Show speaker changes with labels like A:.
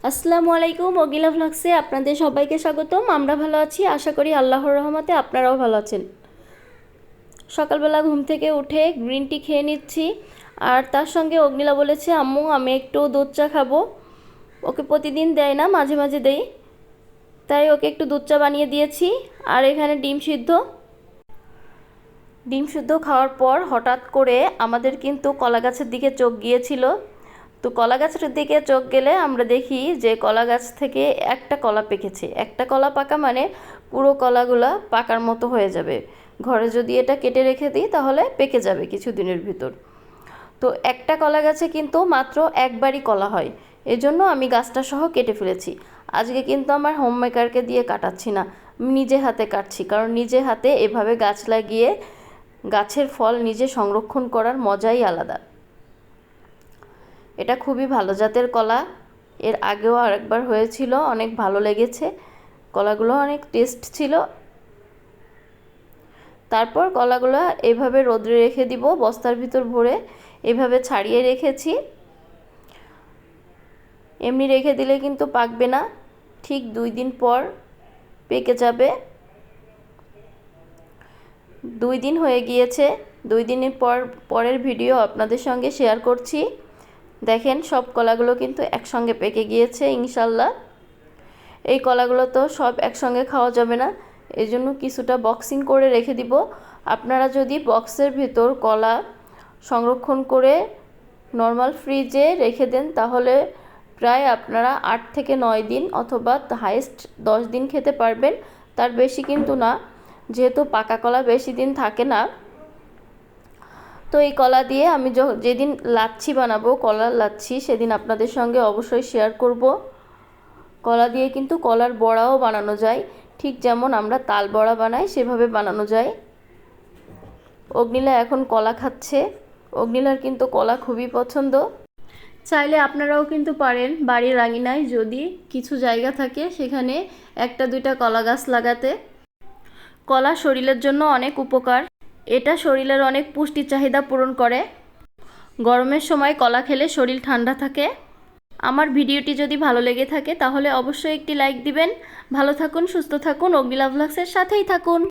A: আসসালামু আলাইকুম, অগিলা ভ্লগসে আপনাদের সবাইকে স্বাগতম। আমরা ভালো আছি, আশা করি আল্লাহর রহমতে আপনারাও ভালো আছেন। সকালবেলা ঘুম থেকে উঠে গ্রিন টি খেয়ে নিচ্ছি, আর তার সঙ্গে অগ্নিলা বলেছে আম্মু আমি একটু দুধ চা খাবো। ওকে প্রতিদিন দেয় না, মাঝে মাঝে দেই, তাই ওকে একটু দুধ চা বানিয়ে দিয়েছি। আর এখানে ডিম সিদ্ধ খাওয়ার পর হঠাৎ করে আমাদের কিন্তু কলা গাছের দিকে চোখ গিয়েছিল। তো কলা গাছের দিকে চোখ গেলে আমরা দেখি যে কলা গাছ থেকে একটা কলা পেকেছে। একটা কলা পাকা মানে পুরো কলাগুলা পাকার মতো হয়ে যাবে। ঘরে যদি এটা কেটে রেখে দিই তাহলে পেকে যাবে কিছুদিনের ভিতর। তো একটা কলা গাছে কিন্তু মাত্র একবারই কলা হয়, এজন্য আমি গাছটা সহ কেটে ফেলেছি। আজকে কিন্তু আমার হোম মেকারকে দিয়ে কাটাচ্ছি না, নিজে হাতে কাটছি, কারণ নিজে হাতে এভাবে গাছ লাগিয়ে গাছের ফল নিজে সংরক্ষণ করার মজাই আলাদা। এটা খুবই ভালো জাতের কলা, এর আগেও আরেকবার হয়েছিল, অনেক ভালো লেগেছে, কলাগুলো অনেক টেস্ট ছিল। তারপর কলাগুলো এইভাবে রোদ্রে রেখে দিব, বস্তার ভিতর ভরে এইভাবে ছাড়িয়ে রেখেছি। এমনি রেখে দিলে কিন্তু পাকবে না, ঠিক 2 দিন পর পেকে যাবে। 2 দিন হয়ে গিয়েছে, 2 দিনের পরের ভিডিও আপনাদের সঙ্গে শেয়ার করছি। দেখেন সব কলাগুলো কিন্তু একসঙ্গে পেকে গিয়েছে ইনশাল্লাহ। এই কলাগুলো তো সব একসঙ্গে খাওয়া যাবে না, এই জন্য কিছুটা বক্সিং করে রেখে দিব। আপনারা যদি বক্সের ভিতর কলা সংরক্ষণ করে নর্মাল ফ্রিজে রেখে দেন তাহলে প্রায় আপনারা 8 থেকে 9 দিন অথবা হাইস্ট 10 দিন খেতে পারবেন, তার বেশি কিন্তু না, যেহেতু পাকা কলা বেশি দিন থাকে না। তো এই কলা দিয়ে আমি যেদিন লাচ্ছি বানাবো, কলার লাচ্ছি, সেদিন আপনাদের সঙ্গে অবশ্যই শেয়ার করব। কলা দিয়ে কিন্তু কলার বড়াও বানানো যায়, ঠিক যেমন আমরা তাল বড়া বানাই সেভাবে বানানো যায়। অগ্নিলা এখন কলা খাচ্ছে, অগ্নিলার কিন্তু কলা খুবই পছন্দ। চাইলে আপনারাও কিন্তু পারেন বাড়ির আঙিনায় যদি কিছু জায়গা থাকে সেখানে 1-2টা কলা গাছ লাগাতে। কলা শরীরের জন্য অনেক উপকার, এটা শরীরের অনেক পুষ্টি চাহিদা পূরণ করে। গরমের সময় কলা খেলে শরীর ঠান্ডা থাকে। আমার ভিডিওটি যদি ভালো লেগে থাকে তাহলে অবশ্যই একটি লাইক দিবেন। ভালো থাকুন, সুস্থ থাকুন, অগ্নিলা ভ্লগসের সাথেই থাকুন।